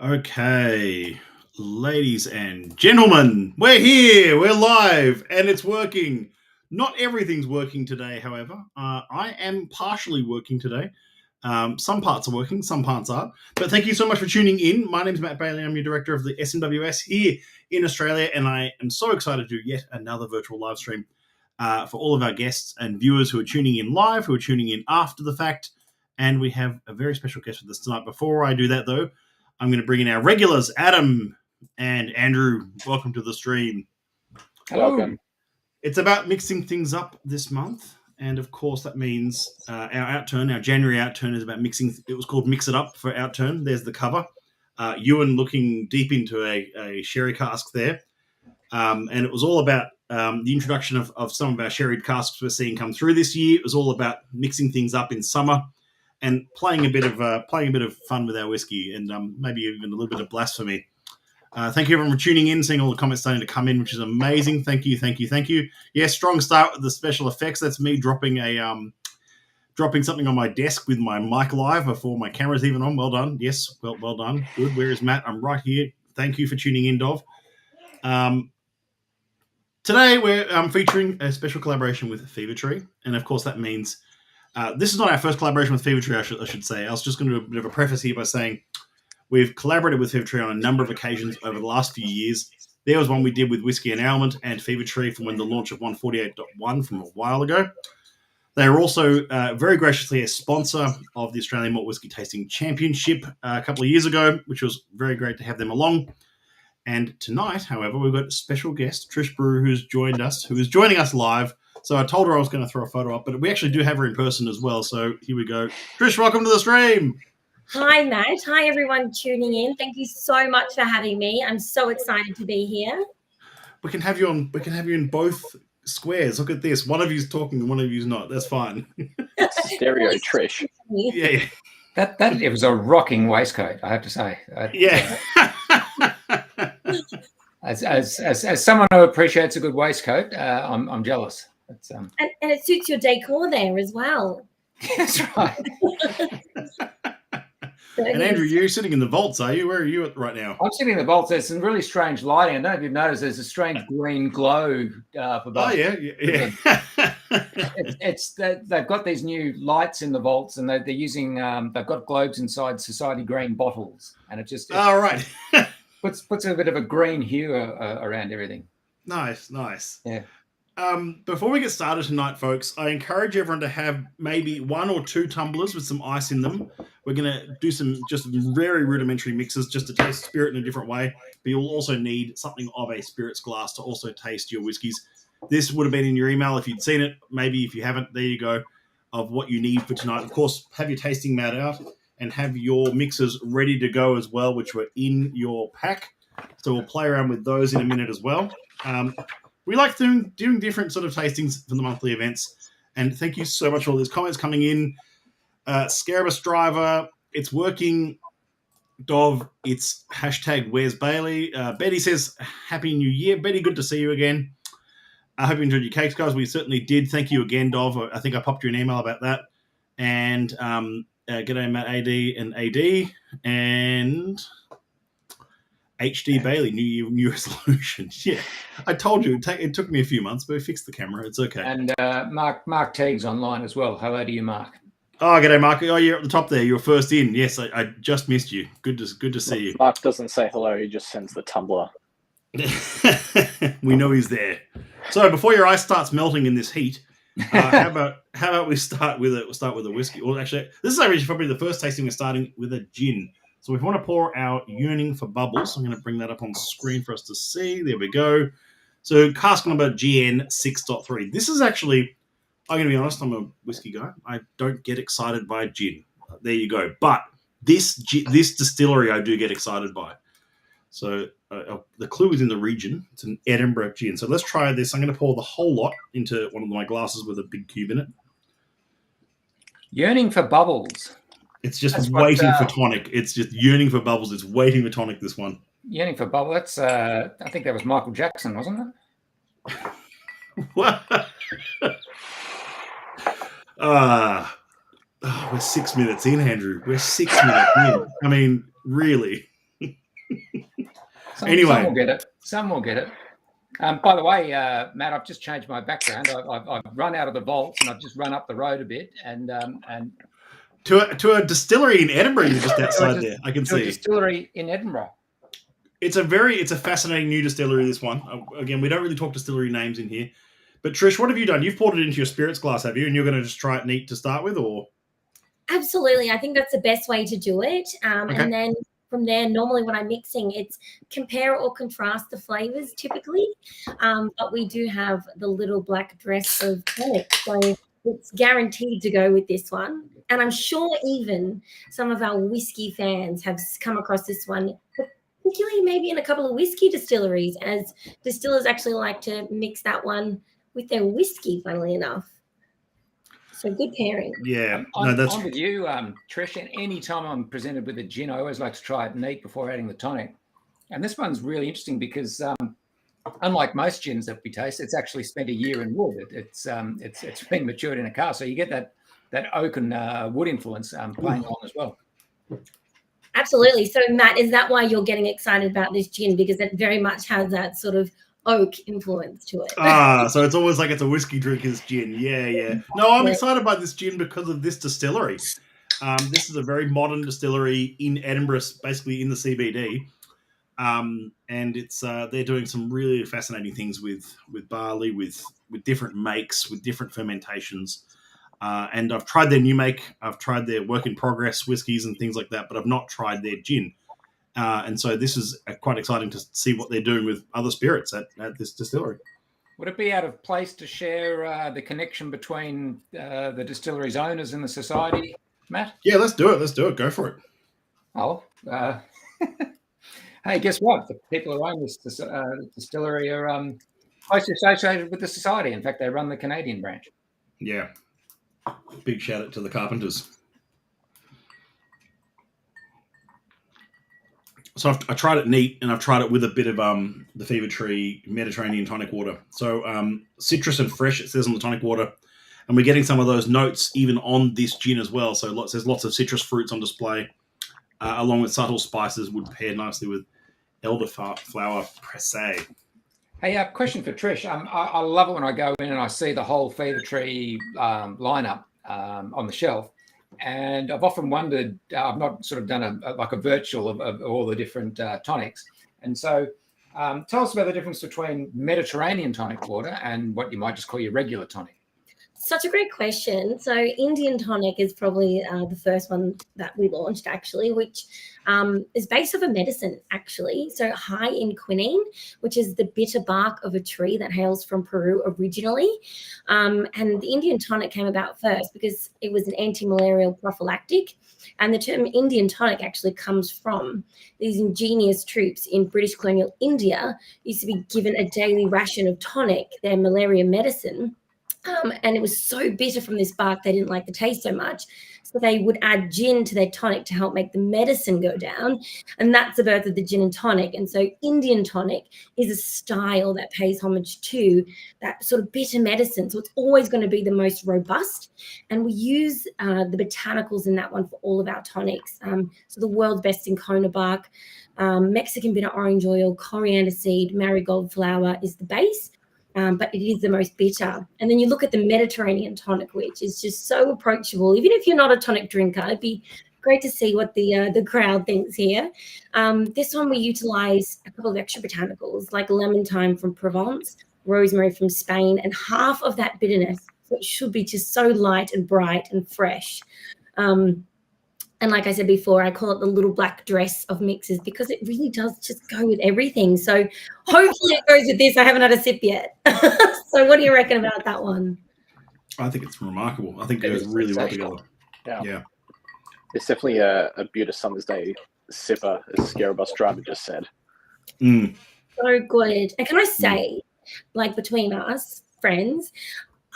Okay, ladies and gentlemen, we're here, we're live, and it's working. Not everything's working today, however. I am partially working today. Some parts are working, some parts aren't. But thank you so much for tuning in. My name is Matt Bailey. I'm your director of the SMWS here in Australia, and I am so excited to do yet another virtual live stream for all of our guests and viewers who are tuning in live, who are tuning in after the fact. And we have a very special guest with us tonight. Before I do that, though, I'm going to bring in our regulars, Adam and Andrew. Welcome to the stream. Hello. Welcome. It's about mixing things up this month. And of course, that means our outturn, our January outturn is about mixing. It was called Mix It Up for outturn. There's the cover. Ewan looking deep into a sherry cask there. And it was all about the introduction of some of our sherry casks we're seeing come through this year. It was all about mixing things up in summer and playing a bit of fun with our whiskey, and maybe even a little bit of blasphemy. Thank you everyone for tuning in, seeing all the comments starting to come in, which is amazing. Thank you. Yeah, strong start with the special effects. That's me dropping something on my desk with my mic live before my camera's even on. Well done. Yes, well done. Good. Where is Matt? I'm right here. Thank you for tuning in, Dov. Today we're featuring a special collaboration with Fever Tree, and of course that means this is not our first collaboration with Fever Tree, I should say. I was just going to do a bit of a preface here by saying we've collaborated with Fever Tree on a number of occasions over the last few years. There was one we did with Whiskey and Almond and Fever Tree from when the launch of 148.1 from a while ago. They were also very graciously a sponsor of the Australian Malt Whisky Tasting Championship a couple of years ago, which was very great to have them along. And tonight, however, we've got a special guest, Trish Brew, who is joining us live. So I told her I was going to throw a photo up, but we actually do have her in person as well. So here we go. Trish, welcome to the stream. Hi, Matt. Hi, everyone tuning in. Thank you so much for having me. I'm so excited to be here. We can have you in both squares. Look at this. One of you's talking and one of you's not. That's fine. Stereo Trish. Yeah. That it was a rocking waistcoat, I have to say. Yeah. As someone who appreciates a good waistcoat, I'm jealous. And it suits your decor there as well. That's right. And Andrew, you're sitting in the vaults, are you? Where are you at right now? I'm sitting in the vaults. There's some really strange lighting. I don't know if you've noticed. There's a strange green glow for both. Oh yeah. They've got these new lights in the vaults, and they're using. They've got globes inside Society Green bottles, and it right. puts a bit of a green hue around everything. Nice. Yeah. Before we get started tonight, folks, I encourage everyone to have maybe 1 or 2 tumblers with some ice in them. We're going to do some just very rudimentary mixes just to taste spirit in a different way. But you'll also need something of a spirits glass to also taste your whiskies. This would have been in your email if you'd seen it. Maybe if you haven't, there you go, of what you need for tonight. Of course, have your tasting mat out and have your mixers ready to go as well, which were in your pack. So we'll play around with those in a minute as well. We like doing different sort of tastings for the monthly events. And thank you so much for all these comments coming in. Scarabus Driver, it's working. Dov, it's hashtag Where's Bailey. Betty says, Happy New Year. Betty, good to see you again. I hope you enjoyed your cakes, guys. We certainly did. Thank you again, Dov. I think I popped you an email about that. And g'day, Matt AD and AD. And HD Bailey, new resolution. Yeah, I told you it took me a few months, but we fixed the camera. It's okay. And Mark Teague's online as well. Hello to you, Mark. Oh, g'day, Mark. Oh, you're at the top there. You're first in. Yes, I just missed you. Good to see you. Mark doesn't say hello. He just sends the tumbler. We know he's there. So before your ice starts melting in this heat, how about we start with a whiskey? Well, actually, this is actually probably the first tasting. We're starting with a gin. So if we want to pour our Yearning for Bubbles, I'm going to bring that up on screen for us to see. There we go. So cask number GN 6.3. This is actually, I'm going to be honest, I'm a whiskey guy. I don't get excited by gin. There you go. But this distillery I do get excited by. So the clue is in the region. It's an Edinburgh gin. So let's try this. I'm going to pour the whole lot into one of my glasses with a big cube in it. Yearning for Bubbles. It's just waiting for tonic. It's just yearning for bubbles. It's waiting for tonic, this one. Yearning for bubbles. That's, I think that was Michael Jackson, wasn't it? What? We're 6 minutes in, Andrew. We're 6 minutes in. I mean, really. Some Anyway. will get it. Some will get it. By the way, Matt, I've just changed my background. I've run out of the vaults and I've just run up the road a bit and to a distillery in Edinburgh, you're just outside there. I can to a see. distillery in Edinburgh. It's a fascinating new distillery, this one. Again, we don't really talk distillery names in here. But Trish, what have you done? You've poured it into your spirits glass, have you? And you're going to just try it neat to start with, or? Absolutely. I think that's the best way to do it. Okay. And then from there, normally when I'm mixing, it's compare or contrast the flavors typically. But we do have the little black dress of tonic. So it's guaranteed to go with this one. And I'm sure even some of our whiskey fans have come across this one, particularly maybe in a couple of whiskey distilleries, as distillers actually like to mix that one with their whiskey, funnily enough. So good pairing. Yeah. I'm that's with you, Trish. And any time I'm presented with a gin, I always like to try it neat before adding the tonic. And this one's really interesting because unlike most gins that we taste, it's actually spent a year in wood. It's been matured in a cask, so you get that oak and wood influence playing on as well. Absolutely. So Matt, is that why you're getting excited about this gin? Because it very much has that sort of oak influence to it. So it's almost like it's a whiskey drinker's gin. Yeah. No, I'm excited about this gin because of this distillery. This is a very modern distillery in Edinburgh, basically in the CBD. And it's they're doing some really fascinating things with barley, with different makes, with different fermentations. And I've tried their new make. I've tried their work in progress whiskies and things like that, but I've not tried their gin. And so this is quite exciting to see what they're doing with other spirits at this distillery. Would it be out of place to share the connection between the distillery's owners and the society, Matt? Yeah, let's do it. Go for it. Oh, hey, guess what? The people who own this distillery are closely associated with the society. In fact, they run the Canadian branch. Yeah. Big shout out to the Carpenters. So I tried it neat, and I've tried it with a bit of the Fever Tree Mediterranean tonic water. So citrus and fresh, it says on the tonic water. And we're getting some of those notes even on this gin as well. So there's lots of citrus fruits on display, along with subtle spices would pair nicely with elderflower pressé. Hey, question for Trish. I love it when I go in and I see the whole Fever Tree lineup on the shelf. And I've often wondered, I've not sort of done a virtual of all the different tonics. And so tell us about the difference between Mediterranean tonic water and what you might just call your regular tonic. Such a great question. So Indian tonic is probably the first one that we launched, actually, which is based off a medicine, actually. So high in quinine, which is the bitter bark of a tree that hails from Peru originally. And the Indian tonic came about first because it was an anti-malarial prophylactic. And the term Indian tonic actually comes from these ingenious troops in British colonial India used to be given a daily ration of tonic, their malaria medicine. And it was so bitter from this bark, they didn't like the taste so much. So they would add gin to their tonic to help make the medicine go down. And that's the birth of the gin and tonic. And so Indian tonic is a style that pays homage to that sort of bitter medicine. So it's always going to be the most robust. And we use the botanicals in that one for all of our tonics. So the world's best cinchona bark, Mexican bitter orange oil, coriander seed, marigold flower is the base. But it is the most bitter. And then you look at the Mediterranean tonic, which is just so approachable. Even if you're not a tonic drinker, it'd be great to see what the crowd thinks here. This one we utilize a couple of extra botanicals like lemon thyme from Provence, rosemary from Spain, and half of that bitterness. So it should be just so light and bright and fresh. And like I said before, I call it the little black dress of mixes because it really does just go with everything. So hopefully it goes with this. I haven't had a sip yet. So what do you reckon about that one? I think it's remarkable. I think it goes really well together. Yeah. It's definitely a beautiful summer's day sipper, as Scarabus Driver just said. So good. And can I say, like between us, friends,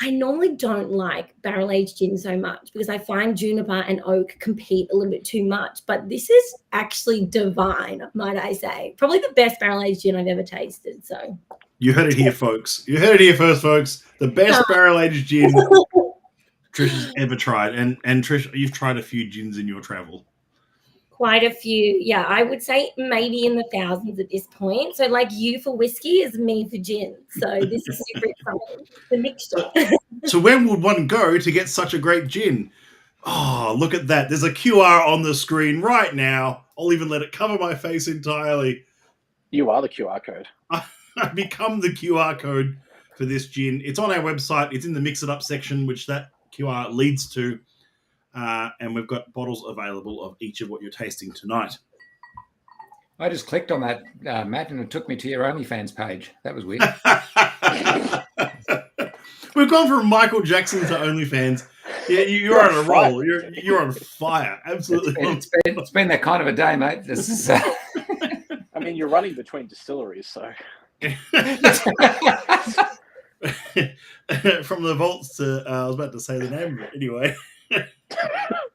I normally don't like barrel-aged gin so much because I find juniper and oak compete a little bit too much. But this is actually divine, might I say. Probably the best barrel-aged gin I've ever tasted. So you heard it here, folks. You heard it here first, folks. The best barrel-aged gin Trish has ever tried. And Trish, you've tried a few gins in your travel. Quite a few. Yeah, I would say maybe in the thousands at this point. So like you for whiskey is me for gin. So this is super exciting. The mixture. So when would one go to get such a great gin? Oh, look at that. There's a QR on the screen right now. I'll even let it cover my face entirely. You are the QR code. I've become the QR code for this gin. It's on our website. It's in the Mix It Up section, which that QR leads to. And we've got bottles available of each of what you're tasting tonight. I just clicked on that, Matt, and it took me to your OnlyFans page. That was weird. We've gone from Michael Jackson to OnlyFans. Yeah, you're on a roll. You're on fire. Absolutely. It's been that kind of a day, mate. This is. I mean, you're running between distilleries, so. From the vaults to, I was about to say the name, but anyway,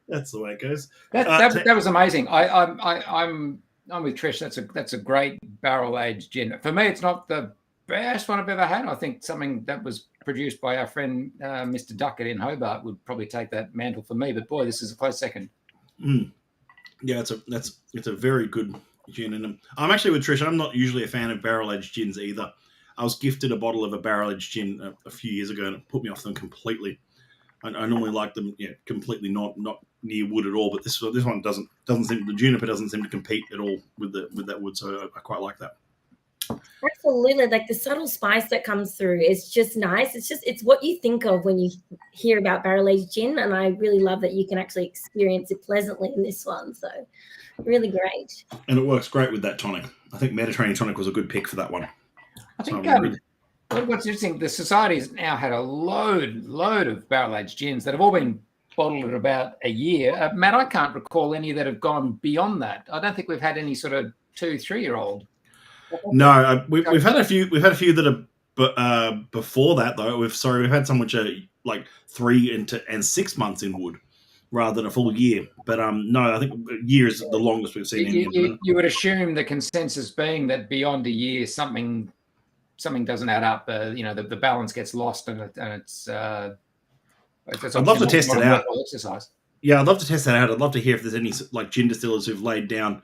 that's the way it goes. That was amazing. I'm with Trish. That's a great barrel aged gin. For me, it's not the best one I've ever had. I think something that was produced by our friend Mr. Duckett in Hobart would probably take that mantle for me. But boy, this is a close second. Yeah, it's a very good gin, and I'm actually with Trish. I'm not usually a fan of barrel aged gins either. I was gifted a bottle of a barrel aged gin a few years ago, and it put me off them completely. I normally like them, completely not near wood at all. But this one doesn't seem, the juniper doesn't seem to compete at all with that wood. So I quite like that. Absolutely. Like the subtle spice that comes through is just nice. It's what you think of when you hear about barrel aged gin. And I really love that you can actually experience it pleasantly in this one. So really great. And it works great with that tonic. I think Mediterranean tonic was a good pick for that one. I think what's interesting, the Society's now had a load of barrel aged gins that have all been bottled at about a year. Matt, I can't recall any that have gone beyond that. I don't think we've had any sort of 2-3-year-old. No, we've had a few. We've had a few that are before that though. We've had some which are like 3 and 6 months in wood, rather than a full year. But no, I think a year is the longest we've seen. You would assume the consensus being that beyond a year, something doesn't add up. The balance gets lost, and it's. I'd love to test it out. Exercise. Yeah, I'd love to test that out. I'd love to hear if there's any like gin distillers who've laid down.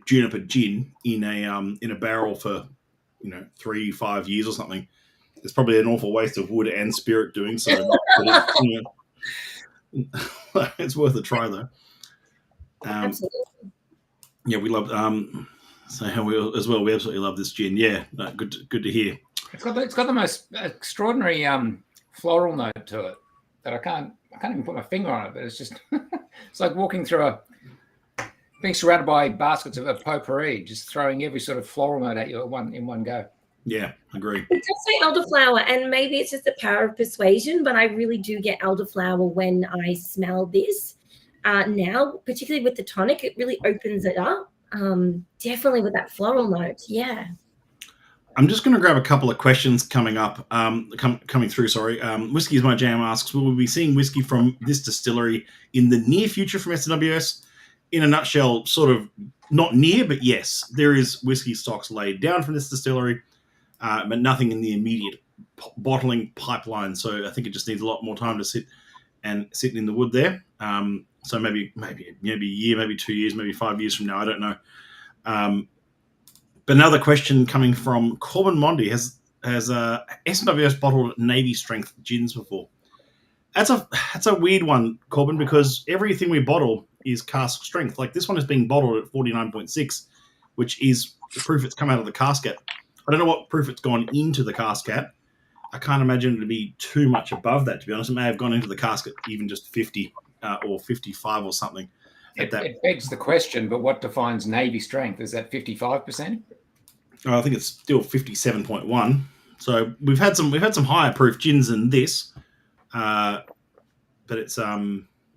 Juniper gin in a barrel for 3-5 years or something. It's probably an awful waste of wood and spirit doing so. It's worth a try though. Absolutely. Yeah, we love. So we as well. We absolutely love this gin. Yeah, good to hear. It's got the most extraordinary floral note to it that I can't even put my finger on it. But it's just it's like walking through being surrounded by baskets of potpourri, just throwing every sort of floral note at you in one go. Yeah, agree. It does say elderflower, and maybe it's just the power of persuasion, but I really do get elderflower when I smell this. Now, particularly with the tonic, it really opens it up. Definitely with that floral note, yeah. I'm just going to grab a couple of questions coming up, coming through. Sorry, Whiskey is My Jam asks, will we be seeing whiskey from this distillery in the near future from SMWS? In a nutshell, sort of not near, but yes, there is whiskey stocks laid down from this distillery, but nothing in the immediate bottling pipeline. So I think it just needs a lot more time to sit in the wood there. So maybe a year, maybe 2 years, maybe 5 years from now. I don't know. But another question coming from Corbin Mondi has SMWS bottled Navy strength gins before? That's a weird one, Corbin, because everything we bottle is cask strength. Like this one is being bottled at 49.6, which is the proof it's come out of the casket. I don't know what proof it's gone into the casket. I can't imagine it to be too much above that, to be honest. It may have gone into the casket even just 50 or 55 or something. It begs the question, but what defines Navy strength? Is that 55%? I think it's still 57.1. So we've had some higher proof gins than this. But it's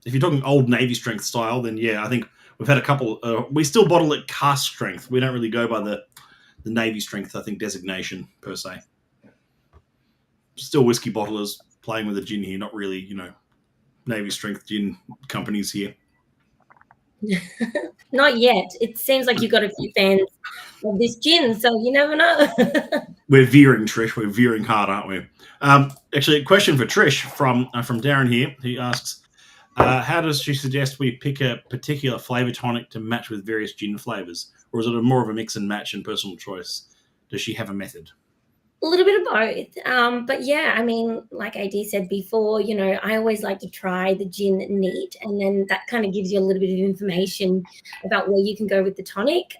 if you're talking old Navy strength style, then yeah, I think we've had a couple. We still bottle at cask strength. We don't really go by the Navy strength, I think, designation per se. Still whiskey bottlers playing with a gin here, not really, Navy strength gin companies here. Not yet. It seems like you've got a few fans of this gin, so you never know. We're veering, Trish. We're veering hard, aren't we? Actually, a question for Trish from Darren here. He asks, How does she suggest we pick a particular flavour tonic to match with various gin flavours? Or is it more of a mix and match and personal choice? Does she have a method? A little bit of both. But yeah, I mean, like AD said before, I always like to try the gin neat, and then that kind of gives you a little bit of information about where you can go with the tonic.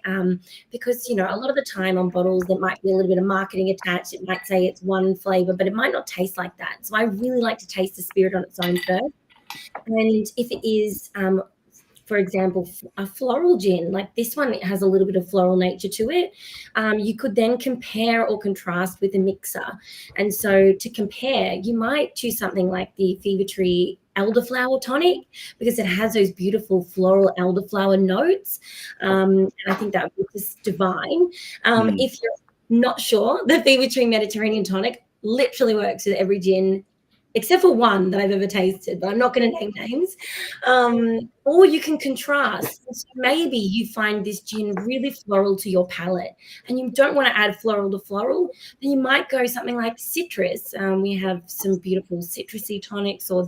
Because, a lot of the time on bottles, there might be a little bit of marketing attached. It might say it's one flavor, but it might not taste like that. So I really like to taste the spirit on its own first. And if it is, for example, a floral gin, like this one, it has a little bit of floral nature to it. You could then compare or contrast with a mixer. And so to compare, you might choose something like the Fever Tree elderflower tonic because it has those beautiful floral elderflower notes. And I think that would be just divine. If you're not sure, the Fever Tree Mediterranean tonic literally works with every gin except for one that I've ever tasted, but I'm not going to name names. Or you can contrast. So maybe you find this gin really floral to your palate and you don't want to add floral to floral, then you might go something like citrus. We have some beautiful citrusy tonics, or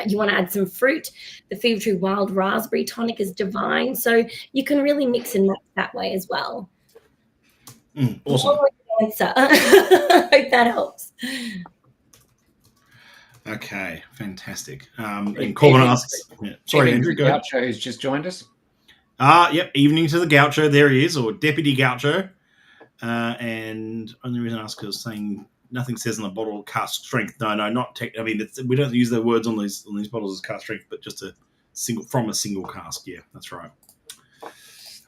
you want to add some fruit. The Fever Tree Wild Raspberry tonic is divine. So you can really mix and match that way as well. Awesome. Answer. I hope that helps. Okay, fantastic. And Corbin asks, sorry, Andrew, go ahead. Gaucho who's just joined us. Yep, evening to the Gaucho. There he is, or Deputy Gaucho. And only reason I ask is saying nothing says on the bottle cask strength. No, not tech. I mean, we don't use the words on these bottles as cask strength, but just from a single cask. Yeah, that's right.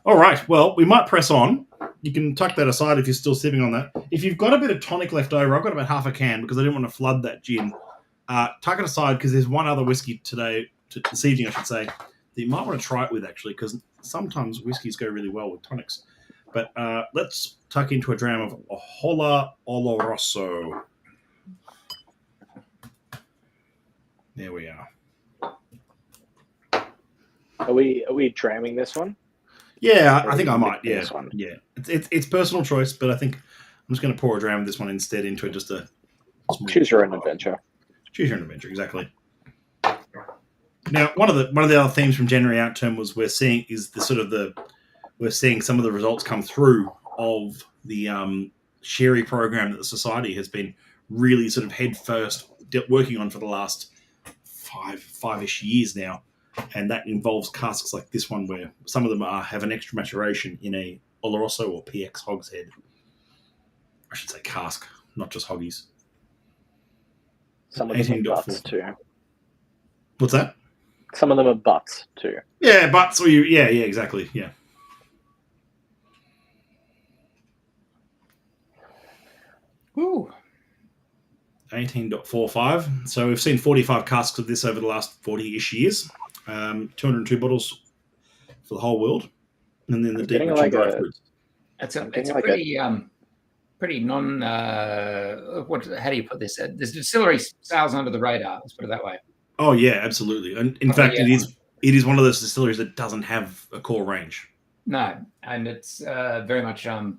All right. Well, we might press on. You can tuck that aside if you're still sipping on that. If you've got a bit of tonic left over, I've got about half a can because I didn't want to flood that gin. Tuck it aside because there's one other whiskey this evening, I should say, that you might want to try it with actually, because sometimes whiskeys go really well with tonics. But let's tuck into a dram of Hola Oloroso. There we are. Are we dramming this one? Yeah, I think I might. Yeah, this one? Yeah. It's personal choice, but I think I'm just going to pour a dram of this one instead into it. Just a choose your own adventure. Choose your own adventure, exactly. Now, one of the other themes from January Out Term was we're seeing some of the results come through of the sherry program that the Society has been really sort of head first working on for the last five-ish years now, and that involves casks like this one where some of them have an extra maturation in a Oloroso or PX hogshead. I should say cask, not just hoggies. Some of them are butts too. What's that? Some of them are butts too. Yeah, butts. Or yeah, exactly. Yeah. Ooh. 18.45. So we've seen 45 casks of this over the last 40-ish years. 202 bottles for the whole world, and then the deep dried fruits. It's a pretty non. How do you put this? The distillery sails under the radar. Let's put it that way. Oh yeah, absolutely. And in fact, it is one of those distilleries that doesn't have a core range. No, and it's very much one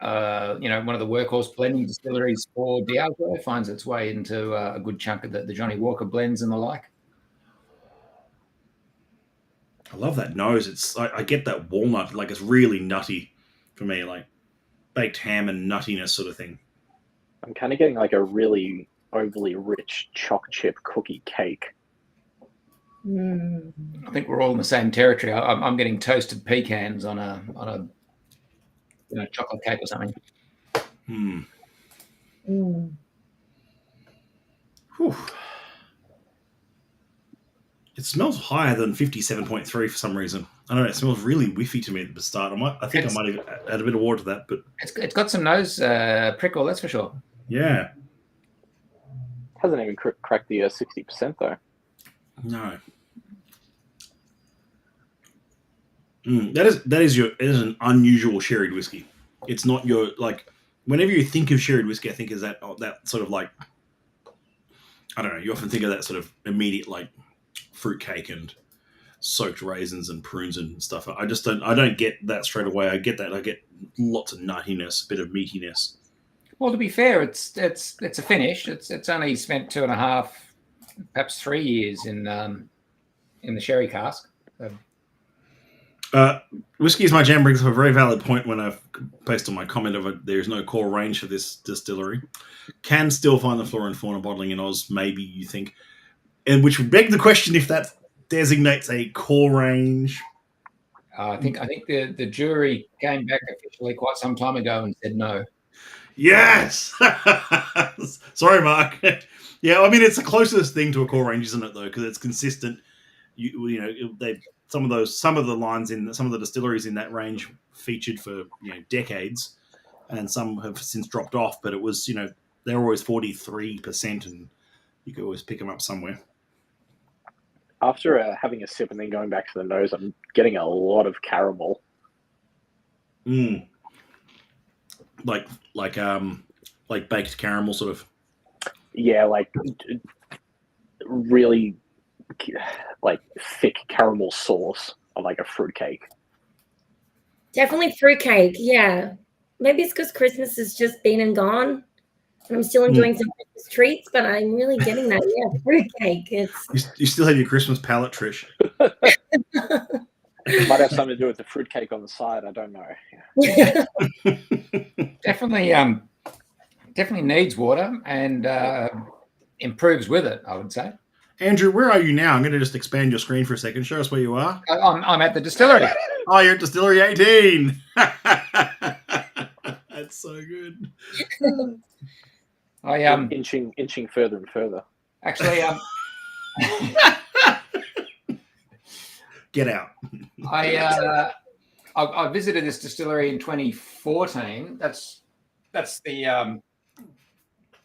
of the workhorse blending distilleries for Diageo. Finds its way into a good chunk of the Johnny Walker blends and the like. I love that nose. I get that walnut, like it's really nutty for me, like baked ham and nuttiness sort of thing. I'm kind of getting like a really overly rich choc chip cookie cake. I think we're all in the same territory. I'm getting toasted pecans on a chocolate cake or something. Whew. It smells higher than 57.3 for some reason. I don't know. It smells really whiffy to me at the start. I think I might even add a bit of water to that, but it's got some nose prickle, that's for sure. Yeah. Hasn't even cracked the 60% though. No. That is an unusual sherried whiskey. It's not your, like, whenever you think of sherried whiskey, I think is that sort of like, I don't know, you often think of that sort of immediate like fruit cake and soaked raisins and prunes and stuff. I don't get that straight away. I get lots of nuttiness, a bit of meatiness. Well, to be fair, it's a finish. It's only spent 2.5, perhaps 3 years in in the sherry cask. So, Whiskey is my jam brings up a very valid point when I've based on my comment of it. There's no core range for this distillery. Can still find the flora and fauna bottling in Oz, maybe you think, and which would beg the question if that designates a core range. I think the jury came back officially quite some time ago and said no. Yes. Sorry, Mark. Yeah, I mean it's the closest thing to a core range, isn't it? Though, because it's consistent. You know, some of the lines in some of the distilleries in that range featured for decades, and some have since dropped off. But it was they're always 43%, and you could always pick them up somewhere. After having a sip and then going back to the nose, I'm getting a lot of caramel. Like baked caramel, sort of. Yeah, like really like thick caramel sauce on like a fruitcake. Definitely fruitcake. Yeah, maybe it's because Christmas has just been and gone, and I'm still enjoying some Christmas treats. But I'm really getting that. Yeah, fruitcake. You still have your Christmas palate, Trish. Might have something to do with the fruitcake on the side. I don't know. Yeah. Definitely needs water and improves with it, I would say. Andrew, where are you now? I'm going to just expand your screen for a second. Show us where you are. I'm at the distillery. Oh, you're at Distillery 18. That's so good. I inching further and further. Actually, Get out. I visited this distillery in 2014. That's the.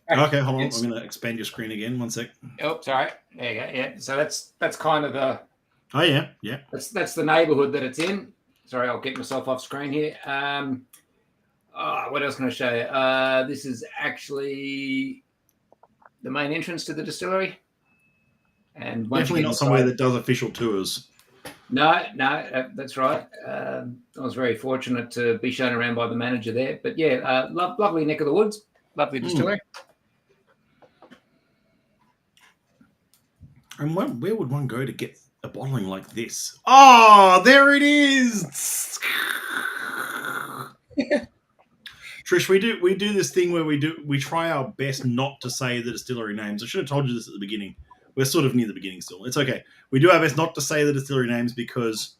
Okay, hold on. I'm going to expand your screen again. One sec. Oh, sorry. There you go. Yeah. So that's kind of the. Oh yeah. That's the neighbourhood that it's in. Sorry, I'll get myself off screen here. What else can I show you? This is actually the main entrance to the distillery. And definitely not somewhere that does official tours. No, that's right. I was very fortunate to be shown around by the manager there. But yeah, lovely neck of the woods, lovely distillery. And where would one go to get a bottling like this? Oh, there it is. Trish, we do this thing where we try our best not to say the distillery names. I should have told you this at the beginning. We're sort of near the beginning still. It's okay. We do our best not to say the distillery names because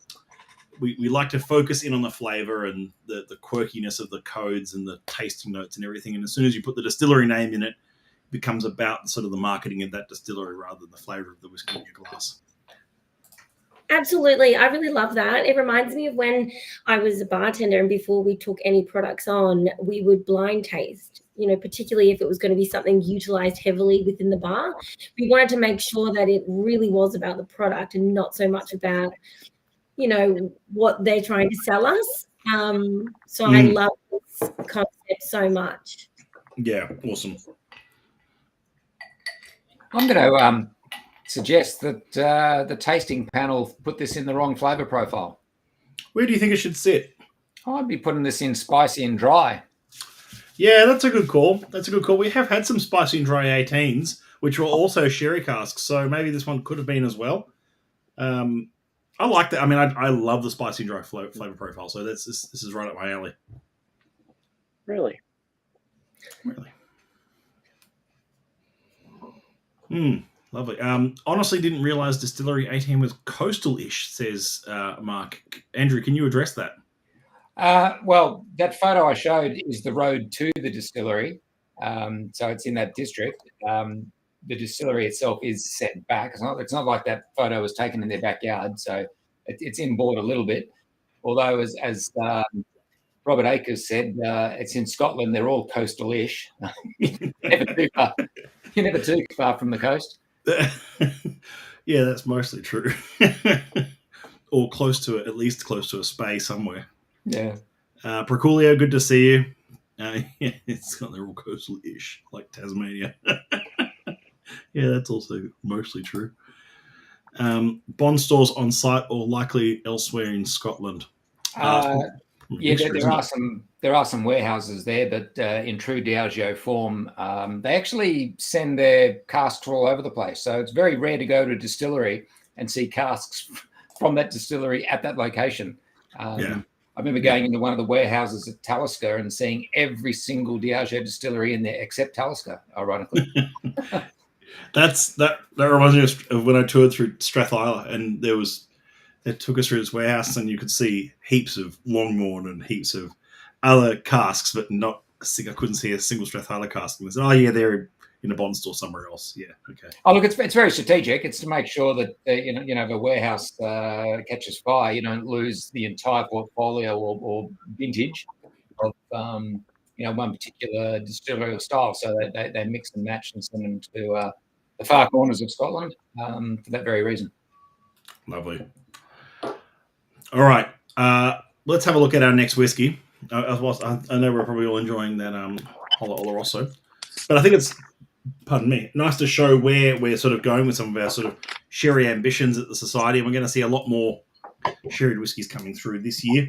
we like to focus in on the flavor and the quirkiness of the codes and the tasting notes and everything. And as soon as you put the distillery name in it, it becomes about sort of the marketing of that distillery rather than the flavor of the whiskey in your glass. Absolutely. I really love that. It reminds me of when I was a bartender and before we took any products on, we would blind taste, particularly if it was going to be something utilized heavily within the bar. We wanted to make sure that it really was about the product and not so much about, what they're trying to sell us. So I love this concept so much. Yeah, awesome. I'm going to suggest that the tasting panel put this in the wrong flavor profile. Where do you think it should sit? I'd be putting this in spicy and dry. Yeah, that's a good call. We have had some spicy and dry 18s, which were also sherry casks, so maybe this one could have been as well. I like that. I mean, I love the spicy and dry flavor profile, so this is right up my alley. Really? Lovely. Honestly, didn't realize Distillery 18 was coastal-ish, says Mark. Andrew, can you address that? Well, that photo I showed is the road to the distillery. So it's in that district. The distillery itself is set back. It's not like that photo was taken in their backyard. So it's inboard a little bit. Although, as Robert Akers said, it's in Scotland. They're all coastal-ish. You're never too far from the coast. Yeah, that's mostly true. Or close to it, at least close to a spay somewhere. Yeah. Proculio, good to see you. Yeah, they're all coastal-ish, like Tasmania. Yeah, that's also mostly true. Bond stores on site or likely elsewhere in Scotland. Yeah, there are some warehouses there, but in true Diageo form, they actually send their casks all over the place. So it's very rare to go to a distillery and see casks from that distillery at that location. Yeah. I remember going into one of the warehouses at Talisker and seeing every single Diageo distillery in there except Talisker, ironically. That reminds me of when I toured through Strathisla, and they took us through this warehouse, and you could see heaps of Longmorn and heaps of other casks, but not. I couldn't see a single Strathisla cask. And I said, "Oh yeah, they're in a bond store somewhere else." Yeah, okay. Oh look, it's very strategic. It's to make sure that if a warehouse catches fire, you don't lose the entire portfolio or vintage of one particular distillery or style. So they mix and match and send them to the far corners of Scotland for that very reason. Lovely. All right, let's have a look at our next whiskey. I know we're probably all enjoying that Oloroso, but I think it's, pardon me, nice to show where we're sort of going with some of our sort of sherry ambitions at the society. And we're going to see a lot more sherry whiskies coming through this year,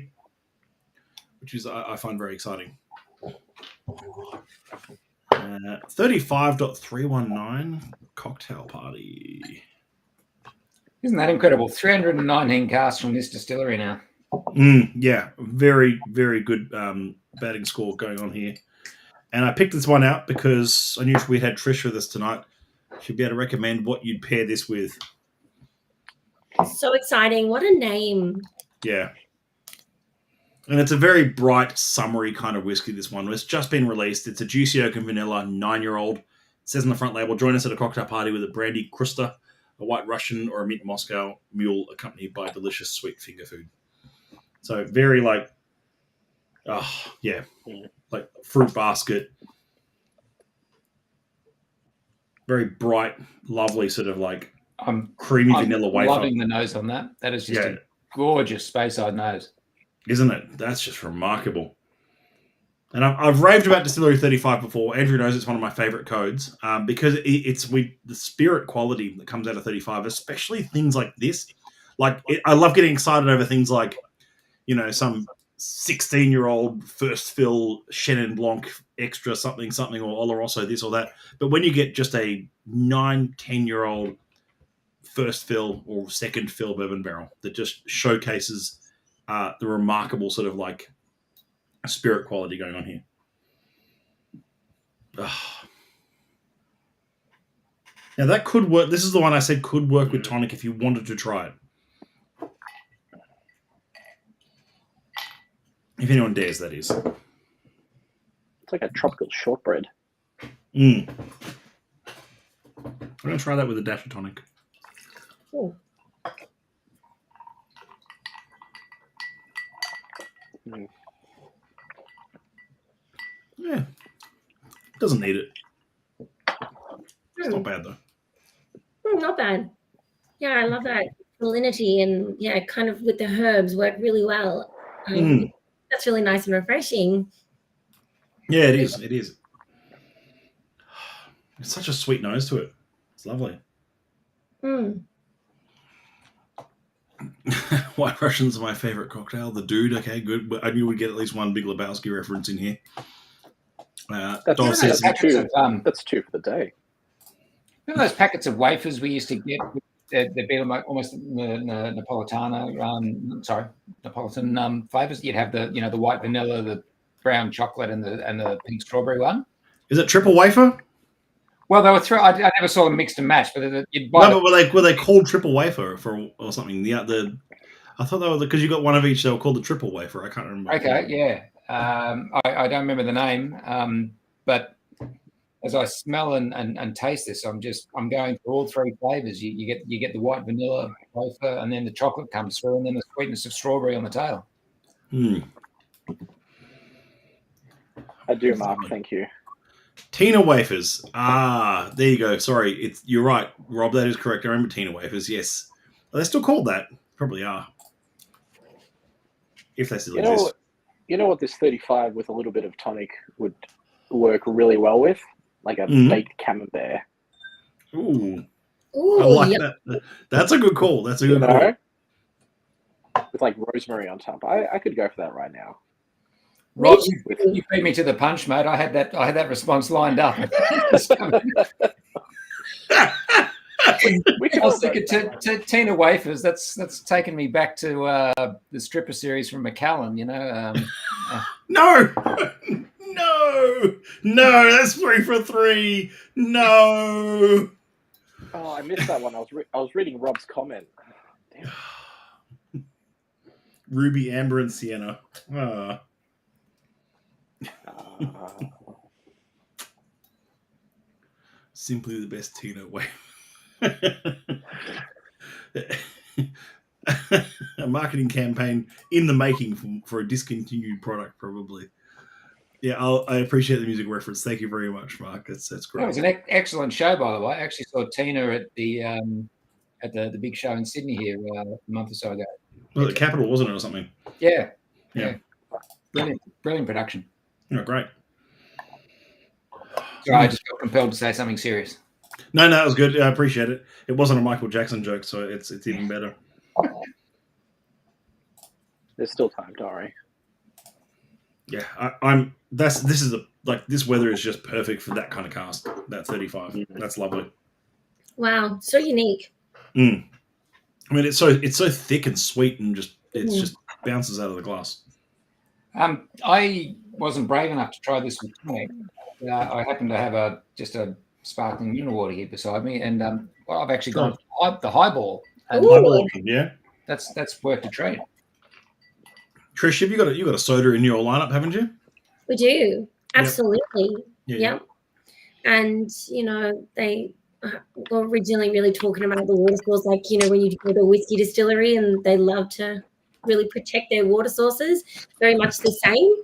which is I find very exciting. 35.319 cocktail party. Isn't that incredible? 319 casks from this distillery now. Yeah, very, very good batting score going on here. And I picked this one out because I knew we had Trish with us tonight. She'd be able to recommend what you'd pair this with. So exciting. What a name. Yeah. And it's a very bright, summery kind of whiskey, this one. It's just been released. It's a juicy oak and vanilla 9-year-old. It says on the front label, join us at a cocktail party with a brandy krusta, a white Russian, or a mint Moscow mule accompanied by delicious sweet finger food. So very like fruit basket. Very bright, lovely sort of like creamy vanilla wafer. I'm loving the nose on that. That is just a gorgeous Speyside nose. Isn't it? That's just remarkable. And I've raved about Distillery 35 before. Andrew knows it's one of my favourite codes because it's the spirit quality that comes out of 35, especially things like this. I love getting excited over things like, some 16-year-old first fill Chenin Blanc extra something, or Oloroso this or that. But when you get just a 9-10-year-old first fill or second fill bourbon barrel that just showcases the remarkable sort of like spirit quality going on here. Now that could work. This is the one I said could work with tonic if you wanted to try it. If anyone dares, that is. It's like a tropical shortbread. I'm going to try that with a dash of tonic. Oh. Yeah. Doesn't need it. It's not bad, though. Not bad. Yeah, I love that salinity and, kind of with the herbs work really well. That's really nice and refreshing. Yeah, it is. It is. It's such a sweet nose to it. It's lovely. White Russian's my favorite cocktail. The Dude, okay, good. I knew we'd get at least one Big Lebowski reference in here. That's two for the day. Remember those packets of wafers we used to get? They'd be like almost Napolitan flavors. You'd have the white vanilla, the brown chocolate, and the pink strawberry one. Is it triple wafer? Well, they were I never saw them mixed and matched, but you'd buy. No, but were they called triple wafer or something? I thought they were because you got one of each. They were called the triple wafer. I can't remember. Okay, yeah. I don't remember the name, but as I smell and taste this, I'm going for all three flavors. You get the white vanilla wafer, and then the chocolate comes through, and then the sweetness of strawberry on the tail. I do, Mark. Thank you. Tina wafers. There you go. Sorry, you're right, Rob. That is correct. I remember Tina wafers. Yes, are they still called that? Probably are. If they still exist. You know what? This 35 with a little bit of tonic would work really well with, like a baked camembert. Ooh, I like that. That's a good call. That's a good call. With like rosemary on top. I could go for that right now. Rob, you beat me to the punch, mate. I had that response lined up. Which I was one thinking Tina wafers. That's taken me back to the stripper series from Macallan. No, no, that's 3 for 3. No. Oh, I missed that one. I was reading Rob's comment. Damn. Ruby, Amber, and Sienna. Ah. Simply the best Tina way. A marketing campaign in the making for a discontinued product, probably. Yeah, I appreciate the music reference. Thank you very much, Mark. That's great. It was an excellent show, by the way. I actually saw Tina at the big show in Sydney here a month or so ago. Was it Capital, wasn't it, or something? Yeah. Brilliant production. Oh, great. Sorry, I just got compelled to say something serious. No, that was good. I appreciate it. It wasn't a Michael Jackson joke, so it's even better. There's still time, don't worry. Yeah, this weather is just perfect for that kind of cast. That 35. That's lovely. Wow, so unique. I mean, it's so thick and sweet, and just bounces out of the glass. I wasn't brave enough to try this with tonic. I happen to have just a sparkling mineral water here beside me, and I've actually gone the highball. Highball, yeah. That's worked a treat. Trish, have you got a soda in your lineup, haven't you? We do, absolutely. Yeah. And they were originally really talking about the water source, like when you go to a whiskey distillery, and they love to really protect their water sources. Very much the same.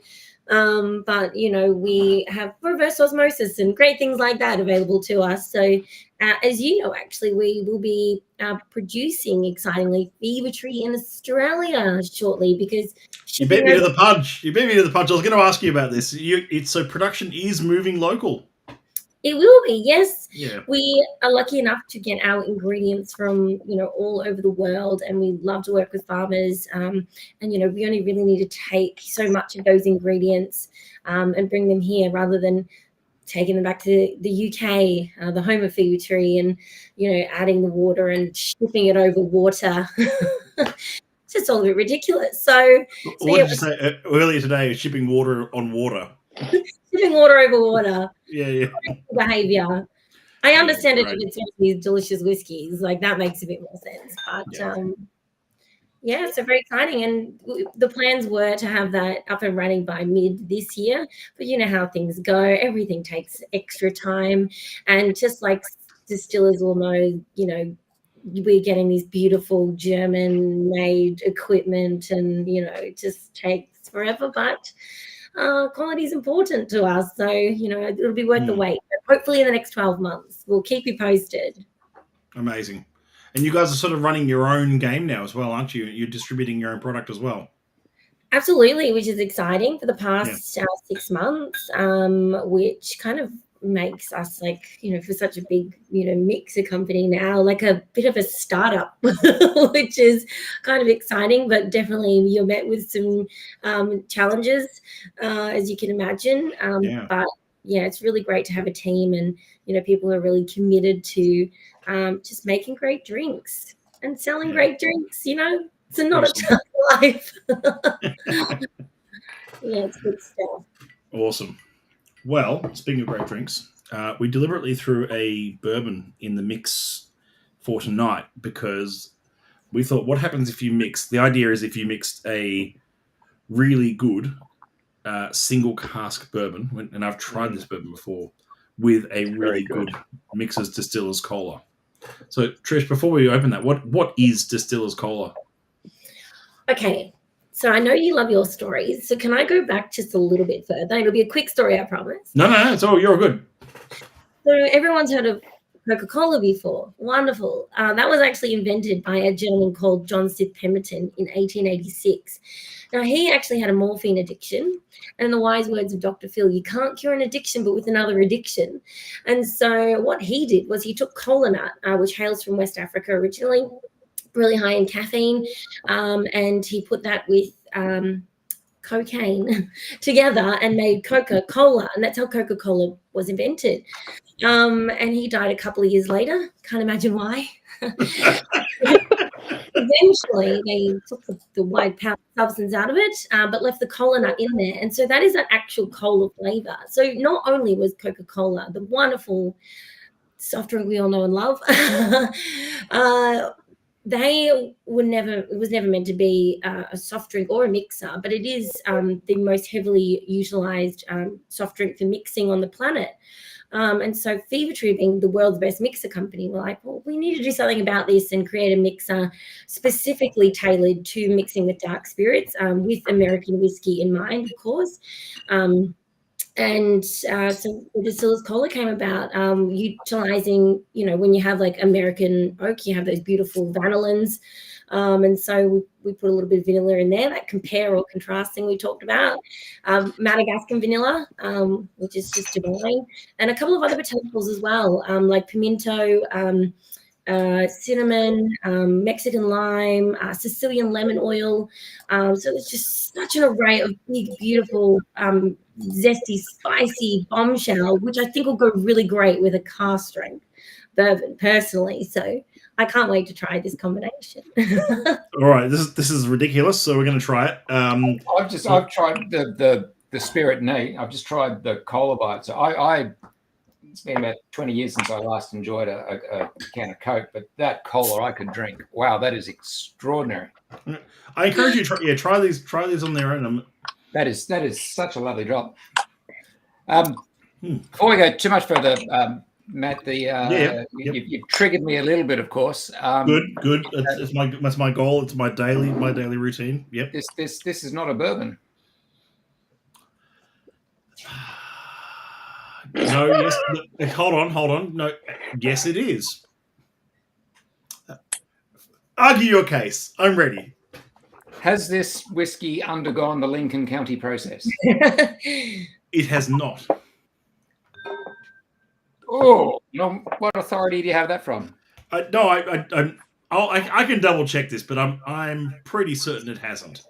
But we have reverse osmosis and great things like that available to us. So as you know, actually, we will be producing, excitingly, Fever Tree in Australia shortly, because you beat me to the punch. I was going to ask you about this. So production is moving local. It will be, yes. Yeah. We are lucky enough to get our ingredients from, all over the world, and we love to work with farmers. And, we only really need to take so much of those ingredients and bring them here, rather than taking them back to the UK, the home of Fever Tree, and, adding the water and shipping it over water. It's just all a bit ridiculous. So what did you say earlier today? Shipping water on water. Shipping water over water. Yeah. Behavior. I understand it if it's these delicious whiskeys. Like, that makes a bit more sense. But so very exciting. And the plans were to have that up and running by mid this year. But you know how things go. Everything takes extra time. And just like distillers will know, we're getting these beautiful German-made equipment, and, it just takes forever. But quality is important to us, so it'll be worth the wait. But hopefully in the next 12 months, we'll keep you posted. Amazing. And you guys are sort of running your own game now as well, aren't you? You're distributing your own product as well. Absolutely, which is exciting for the past 6 months, which kind of makes us, like, for such a big, mixer company now, like a bit of a startup, which is kind of exciting, but definitely you're met with some challenges, as you can imagine. But it's really great to have a team, and, people are really committed to just making great drinks and selling great drinks, It's not a tough life. It's good stuff. Awesome. Well, speaking of great drinks, we deliberately threw a bourbon in the mix for tonight, because we thought, what happens if you mix? The idea is if you mixed a really good single cask bourbon, and I've tried this bourbon before, with a really good Mixers Distillers Cola. So, Trish, before we open that, what is Distillers Cola? Okay. So I know you love your stories. So can I go back just a little bit further? It'll be a quick story, I promise. No, it's all, you're good. So everyone's heard of Coca-Cola before. Wonderful. That was actually invented by a gentleman called John Sith Pemberton in 1886. Now, he actually had a morphine addiction. And in the wise words of Dr. Phil, you can't cure an addiction but with another addiction. And so what he did was he took cola nut, which hails from West Africa originally, really high in caffeine, and he put that with cocaine together and made Coca-Cola, and that's how Coca-Cola was invented. And he died a couple of years later. Can't imagine why. Eventually, they took the white powder substance out of it, but left the cola nut in there. And so that is an actual cola flavor. So not only was Coca-Cola, the wonderful soft drink we all know and love, it was never meant to be a soft drink or a mixer, but it is the most heavily utilized soft drink for mixing on the planet. And so Fever Tree, being the world's best mixer company, were like, well, we need to do something about this and create a mixer specifically tailored to mixing with dark spirits, with American whiskey in mind, of course. So the Distillers Cola came about, utilizing, when you have like American oak, you have those beautiful vanillins. And so we put a little bit of vanilla in there, that compare or contrast thing we talked about. Madagascan vanilla, which is just divine, and a couple of other botanicals as well, like pimento, cinnamon, Mexican lime, Sicilian lemon oil. So it's just such an array of big, beautiful, zesty, spicy bombshell, which I think will go really great with a cask strength bourbon personally. So I can't wait to try this combination. All right, this is ridiculous. So we're going to try it. I've tried the Spirit Neat. I've just tried the Cola Bite. So it's been about 20 years since I last enjoyed a can of Coke, but that cola I could drink. Wow, that is extraordinary. I encourage you to try these on their own. That is such a lovely drop. Before we go too much further, Matt, you've triggered me a little bit, of course. Good. That's my goal. It's my daily routine. Yep. This is not a bourbon. No. Yes. Hold on. No. Yes, it is. Argue your case. I'm ready. Has this whiskey undergone the Lincoln County process? It has not. Oh, what authority do you have that from? I can double check this, but I'm pretty certain it hasn't.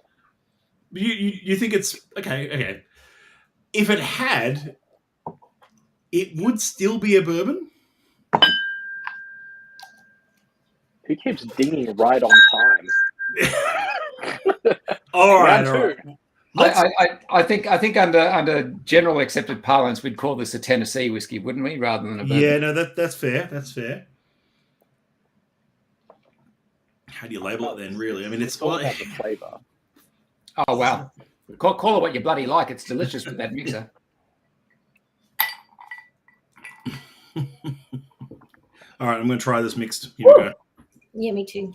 You think it's okay? If it had, it would still be a bourbon. He keeps dinging right on time. All right. I think under general accepted parlance, we'd call this a Tennessee whiskey, wouldn't we, rather than a bourbon? Yeah, no, that's fair. That's fair. How do you label it then? Really, I mean, it's all about the flavor. Oh wow! Call it what you bloody like. It's delicious with that mixer. All right, I'm going to try this mixed. Here we go. Yeah, me too.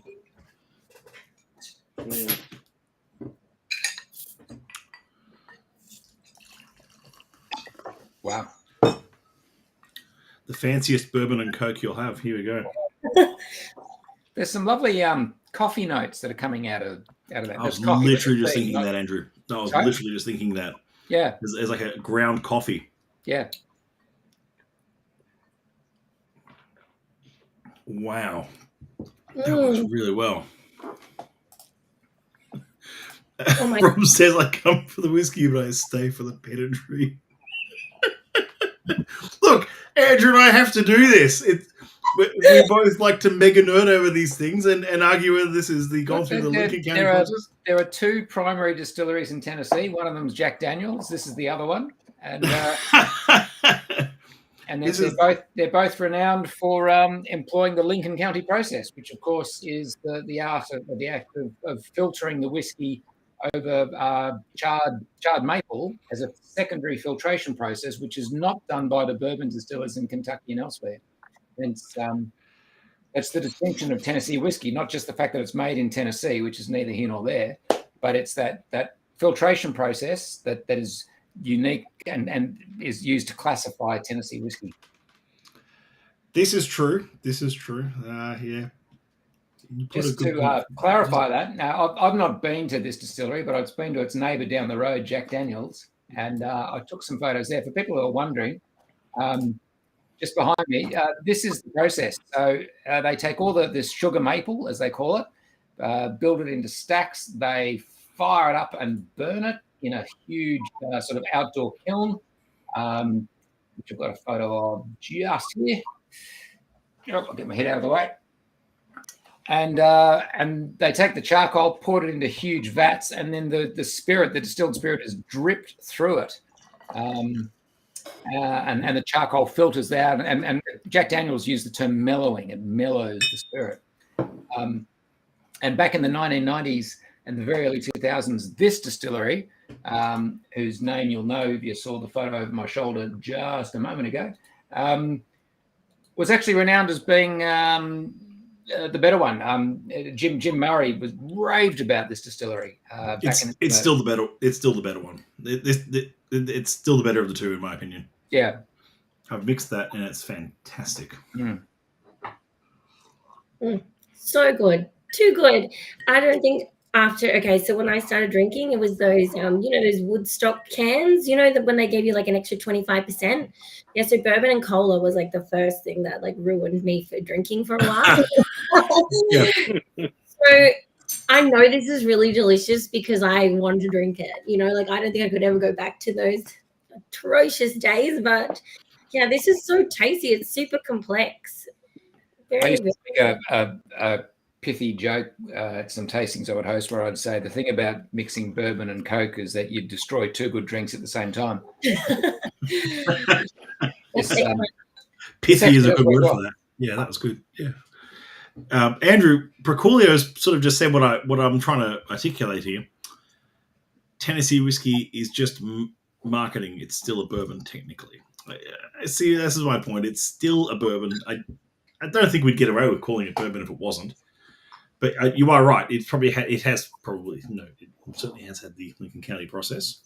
Wow. The fanciest bourbon and Coke you'll have. Here we go. There's some lovely coffee notes that are coming out of that. I was literally just thinking that, Andrew. No, I was literally just thinking that. Yeah. There's like a ground coffee. Yeah. Wow. That works really well. Rob says, I come for the whiskey, but I stay for the pedantry. Look, Andrew and I have to do this. We both like to mega nerd over these things and argue whether this is gone through the Lincoln County process. There are two primary distilleries in Tennessee. One of them is Jack Daniels. This is the other one. And and they're both renowned for employing the Lincoln County process, which of course is the act of filtering the whiskey over charred maple as a secondary filtration process, which is not done by the bourbon distillers in Kentucky and elsewhere. And that's the distinction of Tennessee whiskey, not just the fact that it's made in Tennessee, which is neither here nor there, but it's that filtration process that is unique and is used to classify Tennessee whiskey. This is true. Yeah. Just to clarify that, now I've not been to this distillery, but I've been to its neighbour down the road, Jack Daniels, and I took some photos there. For people who are wondering, just behind me, this is the process. So they take all this sugar maple, as they call it, build it into stacks. They fire it up and burn it in a huge sort of outdoor kiln, which I've got a photo of just here. Oh, I'll get my head out of the way. And they take the charcoal, pour it into huge vats, and then the distilled spirit, is dripped through it. And the charcoal filters out. And Jack Daniels used the term mellowing. It mellows the spirit. And back in the 1990s and the very early 2000s, this distillery, whose name you'll know if you saw the photo over my shoulder just a moment ago, was actually renowned as being the better one. Jim Murray was raved about this distillery. It's still the better. It's still the better one. It's still the better of the two, in my opinion. Yeah, I've mixed that, and it's fantastic. So good, too good. I don't think so when I started drinking, it was those those Woodstock cans, that when they gave you like an extra 25%. Yeah, so bourbon and cola was like the first thing that like ruined me for drinking for a while. Yeah. So I know this is really delicious because I wanted to drink it. Like I don't think I could ever go back to those atrocious days, but yeah, this is so tasty. It's super complex. I used to make a pithy joke at some tastings I would host, where I'd say the thing about mixing bourbon and Coke is that you destroy two good drinks at the same time. Pithy is a good word for that. Yeah, that was good. Yeah. Andrew Proculio's sort of just said what I'm trying to articulate here. Tennessee whiskey is just marketing. It's still a bourbon technically. See, this is my point. It's still a bourbon. I don't think we'd get away with calling it bourbon if it wasn't. But you are right. It certainly has had the Lincoln County process.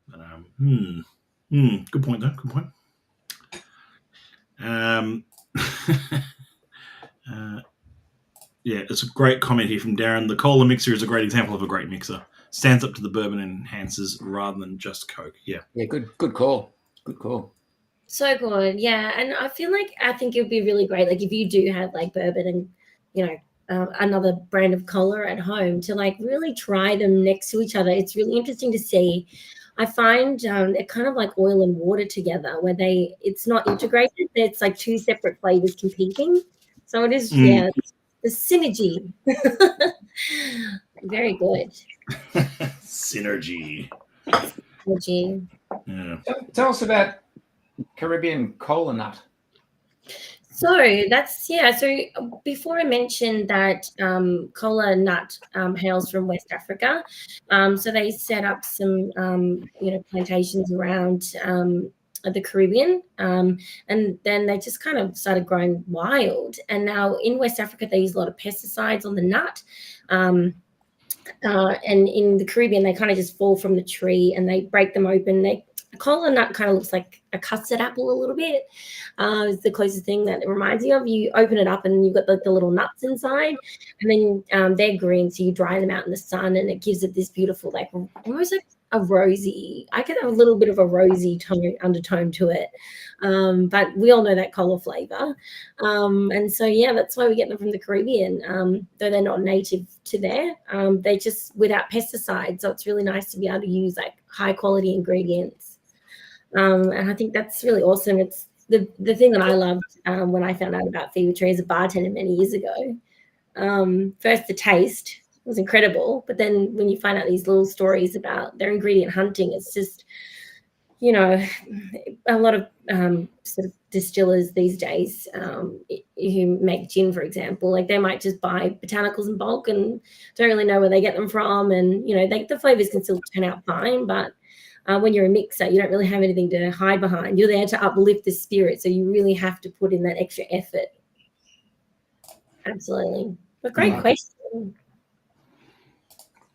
But, good point, though. Good point. Yeah, it's a great comment here from Darren. The cola mixer is a great example of a great mixer. Stands up to the bourbon and enhances rather than just Coke. Yeah. Yeah, good call. Good call. So good. Yeah. And I think it would be really great, like if you do have like bourbon and, another brand of cola at home, to like really try them next to each other. It's really interesting to see. I find they're kind of like oil and water together, where it's not integrated. It's like two separate flavors competing. So it is, the synergy. Very good. Synergy. Yeah. Tell us about Caribbean cola nut. So So before I mentioned that cola nut hails from West Africa, so they set up some plantations around the Caribbean, and then they just kind of started growing wild. And now in West Africa, they use a lot of pesticides on the nut. And in the Caribbean, they kind of just fall from the tree and they break them open. A cola nut kind of looks like a custard apple a little bit. It's the closest thing that it reminds me of. You open it up and you've got the little nuts inside, and then they're green, so you dry them out in the sun, and it gives it this beautiful, like almost like a rosy. I could have a little bit of a rosy undertone to it, but we all know that cola flavor, and so that's why we get them from the Caribbean. Though they're not native to there, they just without pesticides. So it's really nice to be able to use like high quality ingredients. And I think that's really awesome. It's the thing that I loved when I found out about Fever Tree as a bartender many years ago. First, the taste was incredible, but then when you find out these little stories about their ingredient hunting, it's just, a lot of sort of distillers these days who make gin, for example, like they might just buy botanicals in bulk and don't really know where they get them from. And, the flavors can still turn out fine, but when you're a mixer, you don't really have anything to hide behind. You're there to uplift the spirit, so you really have to put in that extra effort. Absolutely. But great question.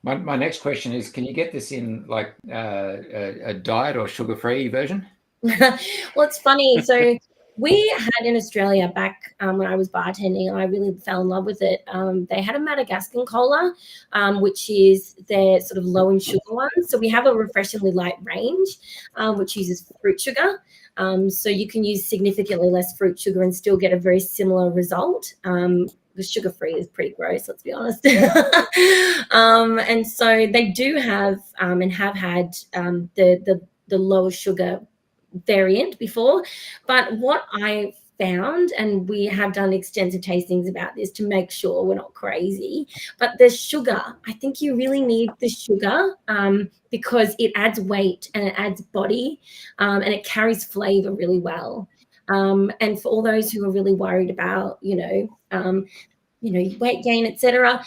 My next question is, can you get this in like a diet or sugar-free version? Well, it's funny. So we had in Australia back when I was bartending, I really fell in love with it. They had a Madagascan cola, which is their sort of low in sugar one. So we have a refreshingly light range, which uses fruit sugar. So you can use significantly less fruit sugar and still get a very similar result. because sugar-free is pretty gross, let's be honest. And so they do have and have had the lower sugar variant before. But what I found, and we have done extensive tastings about this to make sure we're not crazy, but the sugar, I think you really need the sugar because it adds weight and it adds body and it carries flavor really well. And for all those who are really worried about, weight gain, etc.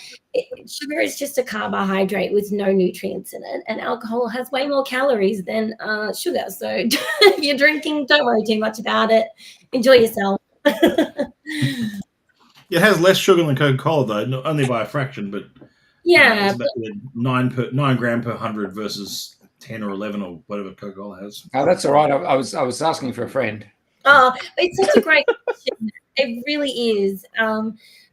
Sugar is just a carbohydrate with no nutrients in it, and alcohol has way more calories than sugar. So if you're drinking, don't worry too much about it. Enjoy yourself. It has less sugar than Coca-Cola, though, not only by a fraction, but yeah, it's about 9 gram per 100 versus 10 or 11 or whatever Coca-Cola has. Oh, that's all right. I was asking for a friend. Oh, it's such a great question. It really is.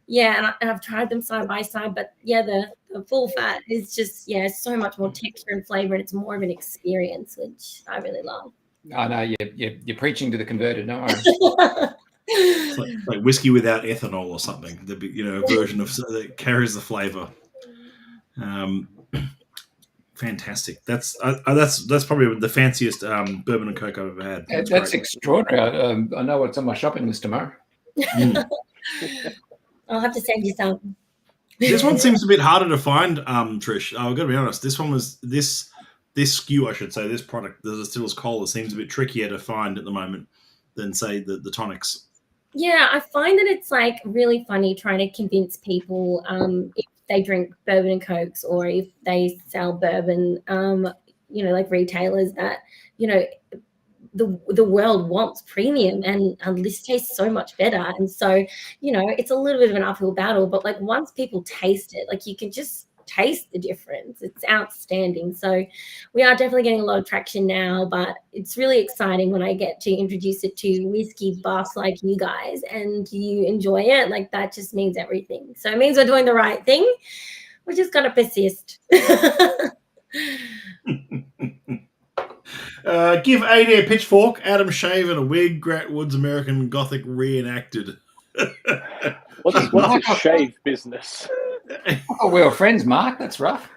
Yeah, and I've tried them side by side, but yeah, the full fat is just so much more texture and flavor, and it's more of an experience, which I really love. I know you're preaching to the converted. No worries. It's like whiskey without ethanol or something. A version of that carries the flavor. Fantastic. That's probably the fanciest bourbon and coke I've ever had. That's extraordinary. I know what's on my shopping list tomorrow. I'll have to send you some. This one seems a bit harder to find, Trish. I've got to be honest. This one was this SKU, I should say, this product, the Distiller's Cola, seems a bit trickier to find at the moment than, say, the tonics. Yeah, I find that it's like really funny trying to convince people if they drink bourbon and cokes or if they sell bourbon, like retailers, that the world wants premium and this tastes so much better. And so, it's a little bit of an uphill battle, but like once people taste it, like you can just taste the difference. It's outstanding. So we are definitely getting a lot of traction now, but it's really exciting when I get to introduce it to whiskey buffs like you guys and you enjoy it. Like that just means everything. So it means we're doing the right thing. We're just going to persist. Give AD a pitchfork, Adam Shave and a wig, Grant Wood's American Gothic reenacted. What's his shave business? Oh, we were friends, Mark. That's rough.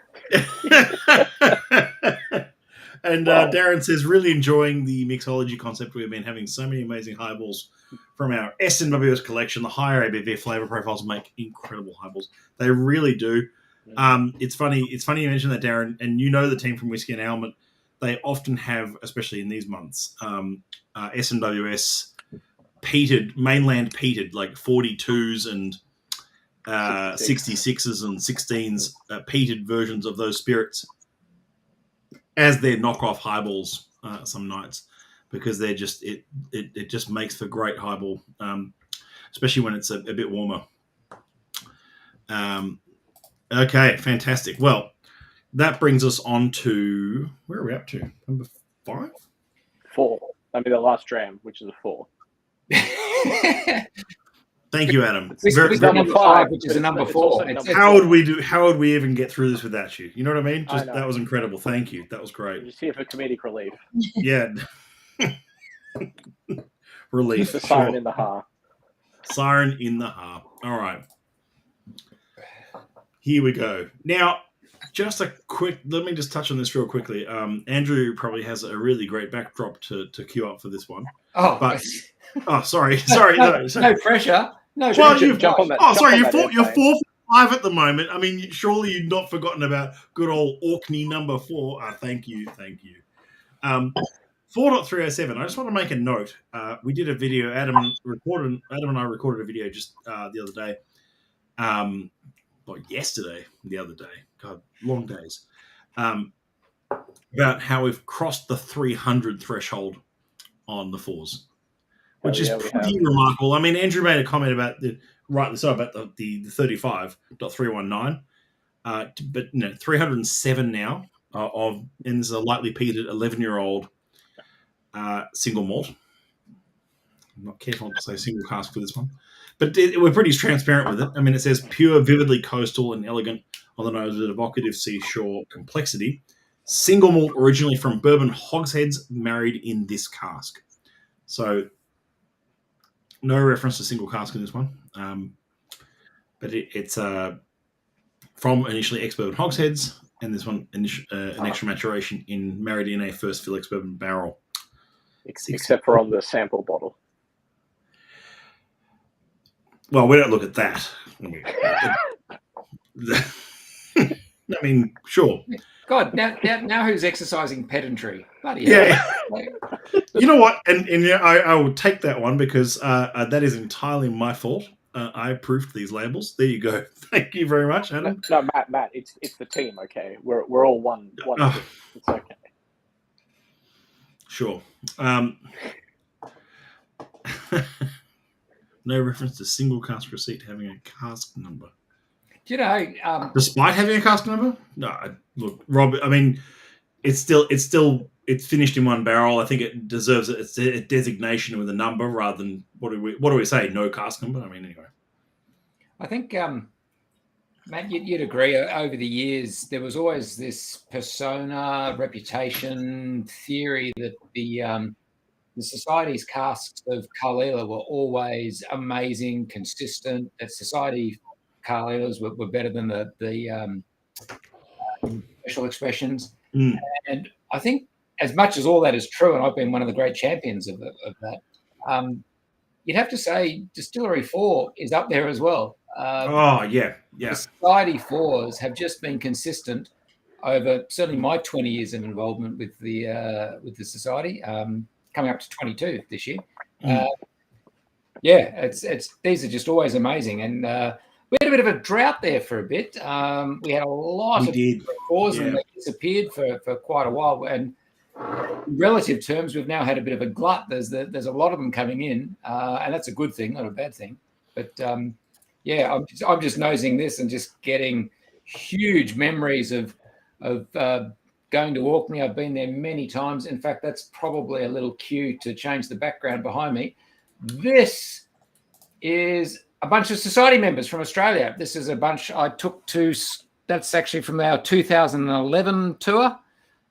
And Darren says, really enjoying the mixology concept. We've been having so many amazing highballs from our SMWS collection. The higher ABV flavor profiles make incredible highballs. They really do. It's funny you mentioned that, Darren, and the team from Whiskey and Almond. They often have, especially in these months, SMWS peated, mainland peated, like 42s and 66s and 16s peated versions of those spirits as their knockoff highballs some nights, because they're just it just makes for great highball, especially when it's a bit warmer. Okay, fantastic. Well, that brings us on to, where are we up to? Number 5? 4. I mean, the last dram, which is a 4. Thank you, Adam. It's number 5, which is a number 4. How would we even get through this without you? You know what I mean? That was incredible. Thank you. That was great. You're just here for comedic relief. Yeah. Relief. The siren in the ha. Siren in the ha. All right. Here we go. Now, just let me just touch on this real quickly. Andrew probably has a really great backdrop to queue up for this one. Sorry. No pressure. No, well, jump on that. You're 4 for 5 at the moment. I mean, surely you've not forgotten about good old Orkney number 4. Thank you. 4.307. I just want to make a note. We did a video. Adam and I recorded a video just the other day. The other day. God, long days. About how we've crossed the 300 threshold on the 4s. Which is pretty remarkable. I mean, Andrew made a comment about the 35.319, but 307 now and there's a lightly peated 11-year-old single malt. I'm not careful to say single cask for this one, but we're pretty transparent with it. I mean, it says pure, vividly coastal and elegant on the nose with evocative seashore complexity. Single malt originally from bourbon hogsheads married in this cask. So no reference to single cask in this one. but it's from initially ex-bourbon hogsheads, and this one an extra maturation in married in a first fill ex-bourbon barrel. Except for on the sample bottle. Well, we don't look at that. I mean, sure. God, now who's exercising pedantry? Bloody Yeah. hell. You know what? And yeah, I will take that one because that is entirely my fault. I proofed these labels. There you go. Thank you very much, Adam. No, Matt, it's the team. Okay, we're all one team. It's okay. Sure. No reference to single cask receipt having a cask number. Do you know? Despite having a cask number? No, look, Rob. I mean, it's finished in one barrel. I think it deserves it's a designation with a number rather than what do we say? No cask number. I mean, anyway. I think, Matt, you'd agree. Over the years, there was always this persona, reputation, theory that the Society's casks of Carlila were always amazing, consistent. That Society Carlilas were better than the special expressions. Mm. And I think, as much as all that is true, and I've been one of the great champions of that, you'd have to say Distillery 4 is up there as well. Yeah. The Society 4s have just been consistent over certainly my 20 years of involvement with the Society, coming up to 22 this year. It's these are just always amazing, and we had a bit of a drought there for a bit. We had a lot of 4s, and they disappeared for quite a while. And in relative terms, we've now had a bit of a glut. There's a lot of them coming in, and that's a good thing, not a bad thing. But I'm just nosing this and just getting huge memories of going to Orkney. I've been there many times. In fact, that's probably a little cue to change the background behind me. This is a bunch of Society members from Australia. This is a bunch I took to. That's actually from our 2011 tour,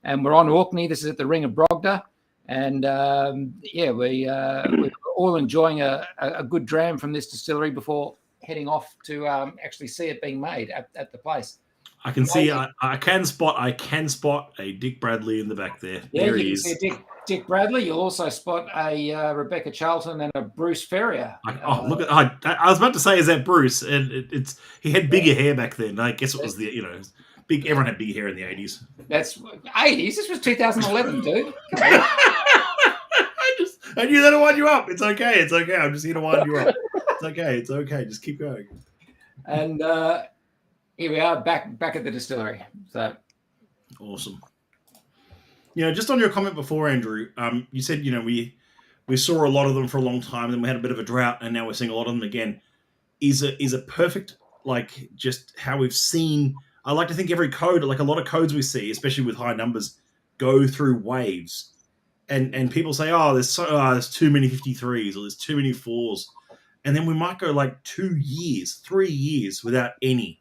and we're on Orkney. This is at the Ring of Brogda, and we're all enjoying a good dram from this distillery before heading off to actually see it being made at the place. I can see. I can spot a Dick Bradley in the back there. Yeah, there you he can is. see Dick Bradley. You'll also spot a Rebecca Charlton and a Bruce Ferrier. Look at! I was about to say, is that Bruce? And he had bigger hair back then. I guess it was big. Everyone had big hair in the 80s. That's 80s. This was 2011, dude. I knew that to wind you up. It's okay. I'm just here to wind you up. It's okay. Just keep going. And here we are back at the distillery. So awesome. Just on your comment before, Andrew, you said we saw a lot of them for a long time, and then we had a bit of a drought, and now we're seeing a lot of them again. Is a perfect just how we've seen. I like to think every code, like a lot of codes we see, especially with high numbers, go through waves, and people say, there's too many 53s or there's too many 4s, and then we might go 2 years, 3 years without any.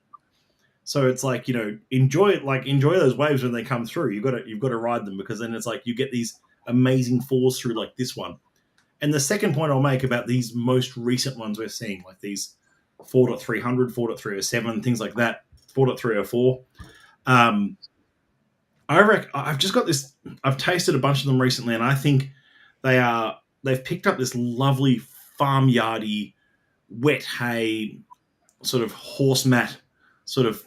So it's enjoy those waves when they come through. You've got to ride them, because then it's you get these amazing 4s through like this one. And the second point I'll make about these most recent ones we're seeing, like these 4.300, 4.307, things like that, 4.304. I've just got this. I've tasted a bunch of them recently, and I think they've picked up this lovely farmyardy, wet hay, sort of horse mat, sort of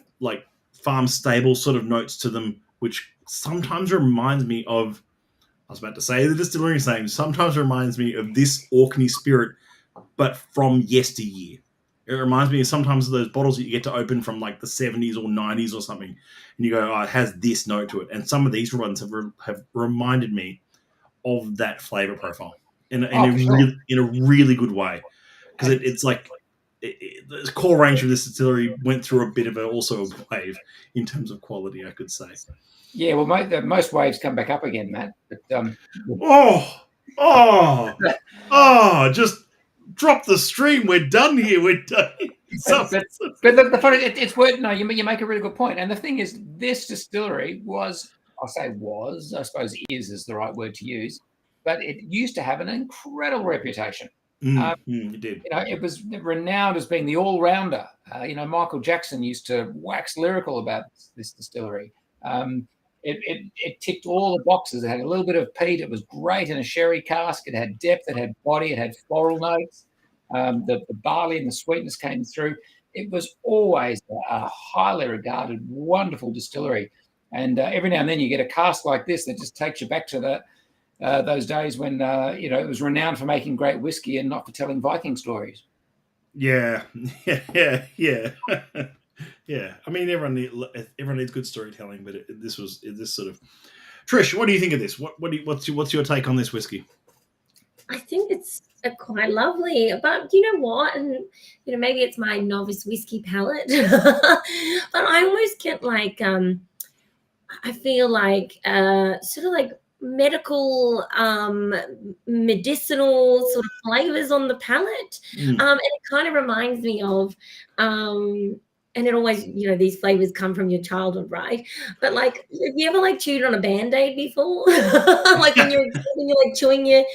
farm stable sort of notes to them, which sometimes reminds me of. I was about to say the distillery's name. Sometimes reminds me of this Orkney spirit, but from yesteryear. It reminds me of sometimes of those bottles that you get to open from the 70s or 90s or something, and you go, it has this note to it. And some of these ones have reminded me of that flavor profile in a really good way, because it's the core range of this distillery went through a bit of a wave in terms of quality, I could say. Yeah, well, most waves come back up again, Matt. But, just drop the stream. We're done here. We're done. But the funny, it's worth. No, you make a really good point. And the thing is, this distillery I suppose is the right word to use, but it used to have an incredible reputation. You did. It was renowned as being the all-rounder. Michael Jackson used to wax lyrical about this distillery. It ticked all the boxes. It had a little bit of peat. It was great in a sherry cask. It had depth. It had body. It had floral notes. The barley and the sweetness came through. It was always a highly regarded, wonderful distillery. And every now and then you get a cask like this that just takes you back to those days when it was renowned for making great whiskey and not for telling Viking stories. Yeah. Yeah. I mean, everyone needs good storytelling, but this sort of. Trish, what do you think of this? What's your take on this whiskey? I think it's quite lovely, but you know what? And maybe it's my novice whiskey palate, but I almost get like I feel like sort of like medical medicinal sort of flavors on the palate, and it kind of reminds me of and it always, these flavors come from your childhood, right? But like, have you ever like chewed on a Band-Aid before? Like when you're like chewing it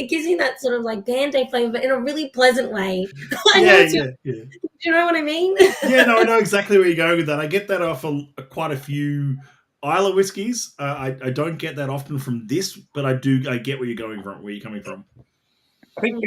gives you that sort of like Band-Aid flavor, but in a really pleasant way. Yeah. Do you know what I mean? Yeah, no, I know exactly where you're going with that. I get that off quite a few Isla whiskies. I don't get that often from this, but I get where you're coming from. I think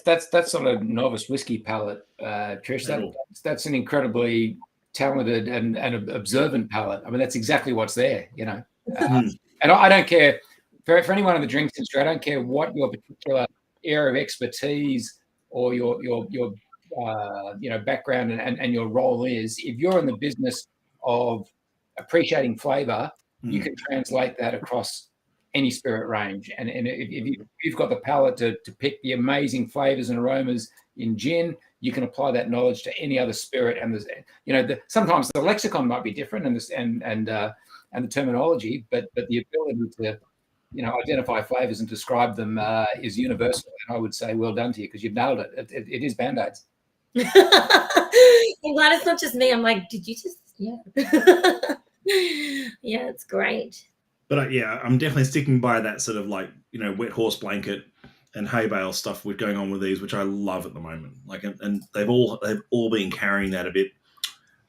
that's sort of novice whiskey palate, Trish. That's an incredibly talented and observant palate. I mean, that's exactly what's there, And I don't care for anyone in the drinks industry. I don't care what your particular area of expertise or your background and your role is. If you're in the business of appreciating flavor, you can translate that across any spirit range, and if you've got the palate to pick the amazing flavors and aromas in gin, you can apply that knowledge to any other spirit. And sometimes the lexicon might be different and the terminology, but the ability to identify flavors and describe them is universal. And I would say, well done to you, because you've nailed it. It is Band-Aids. I'm glad it's not just me. I'm like, did you just? Yeah. Yeah, it's great. But I'm definitely sticking by that sort of like, wet horse blanket and hay bale stuff with going on with these, which I love at the moment. Like, and they've all been carrying that a bit.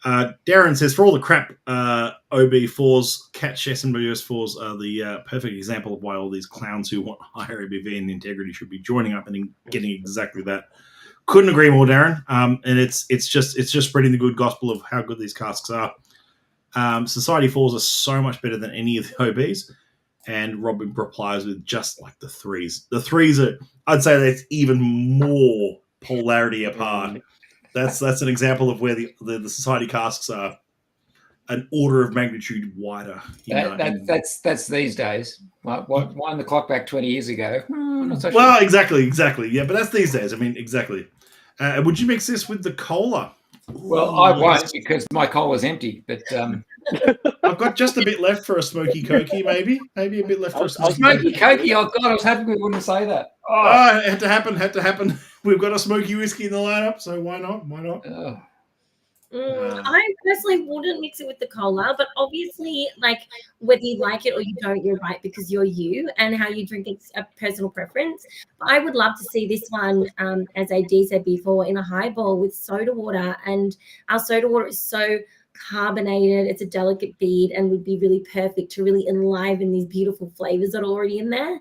Darren says, for all the crap, OB4s, catch SMWS 4s are the perfect example of why all these clowns who want higher ABV and integrity should be joining up and getting exactly that. Couldn't agree more, Darren. And it's just spreading the good gospel of how good these casks are. Society 4s are so much better than any of the OBs, and Robin replies with just like the 3s. The 3s are, I'd say, that's even more polarity apart. That's an example of where the society casks are an order of magnitude wider. That's these days. What wind the clock back 20 years ago? Not so well, sure. exactly. Yeah, but that's these days. I mean, exactly. Would you mix this with the cola? Well, I won't, because my cola's empty. But I've got just a bit left for a smoky cokey, maybe a bit left for a smoky cokey. Oh God, I was hoping we wouldn't say that. Oh, it had to happen. We've got a smoky whiskey in the lineup, so why not? I personally wouldn't mix it with the cola, but obviously, like, whether you like it or you don't, you're right, because you're you, and how you drink it's a personal preference. I would love to see this one, as AD said before, in a highball with soda water, and our soda water is so carbonated. It's a delicate bead and would be really perfect to really enliven these beautiful flavors that are already in there.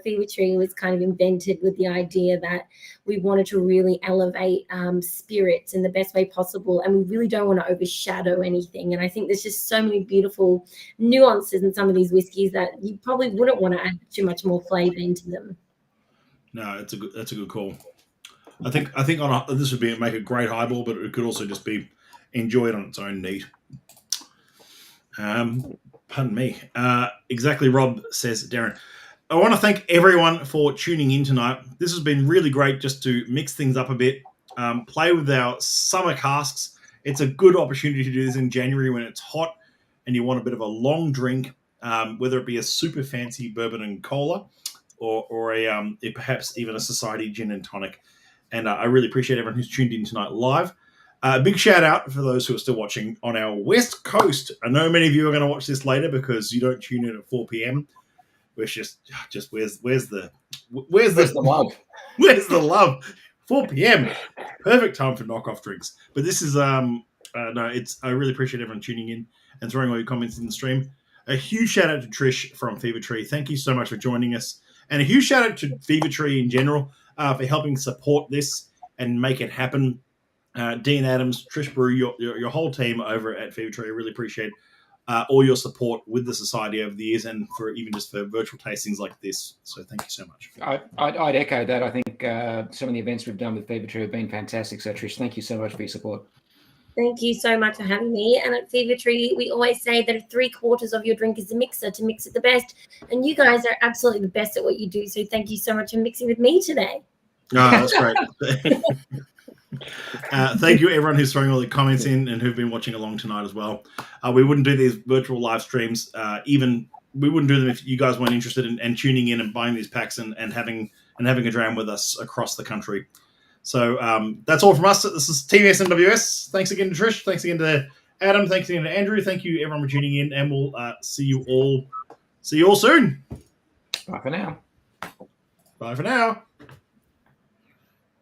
Fever Tree was kind of invented with the idea that we wanted to really elevate spirits in the best way possible, and we really don't want to overshadow anything. And I think there's just so many beautiful nuances in some of these whiskeys that you probably wouldn't want to add too much more flavor into them. No, that's a good call. I think this would make a great highball, but it could also just be enjoyed on its own neat. Pardon me. Exactly, Rob says, Darren. I want to thank everyone for tuning in tonight. This has been really great just to mix things up a bit, play with our summer casks. It's a good opportunity to do this in January when it's hot and you want a bit of a long drink, whether it be a super fancy bourbon and cola or perhaps even a society gin and tonic. And I really appreciate everyone who's tuned in tonight live. A big shout out for those who are still watching on our West Coast. I know many of you are going to watch this later because you don't tune in at 4 p.m. We're just where's the love? Where's the love? 4 p.m. Perfect time for knockoff drinks. But this is no, it's I really appreciate everyone tuning in and throwing all your comments in the stream. A huge shout out to Trish from Fever Tree. Thank you so much for joining us. And a huge shout out to Fever Tree in general for helping support this and make it happen. Dean Adams, Trish Brew, your whole team over at Fever Tree, I really appreciate all your support with the society over the years and for even just for virtual tastings like this. So thank you so much. I'd echo that. I think some of the events we've done with Fever Tree have been fantastic. So Trish, thank you so much for your support. Thank you so much for having me. And at Fever Tree, we always say that 3/4 of your drink is the mixer to mix it the best. And you guys are absolutely the best at what you do. So thank you so much for mixing with me today. Oh, that's great. Thank you, everyone who's throwing all the comments in and who've been watching along tonight as well. We wouldn't do these virtual live streams. We wouldn't do them if you guys weren't interested in tuning in and buying these packs and having a dram with us across the country. So that's all from us. This is Team SMWS. Thanks again to Trish. Thanks again to Adam. Thanks again to Andrew. Thank you, everyone, for tuning in, and we'll see you all soon. Bye for now. Bye for now.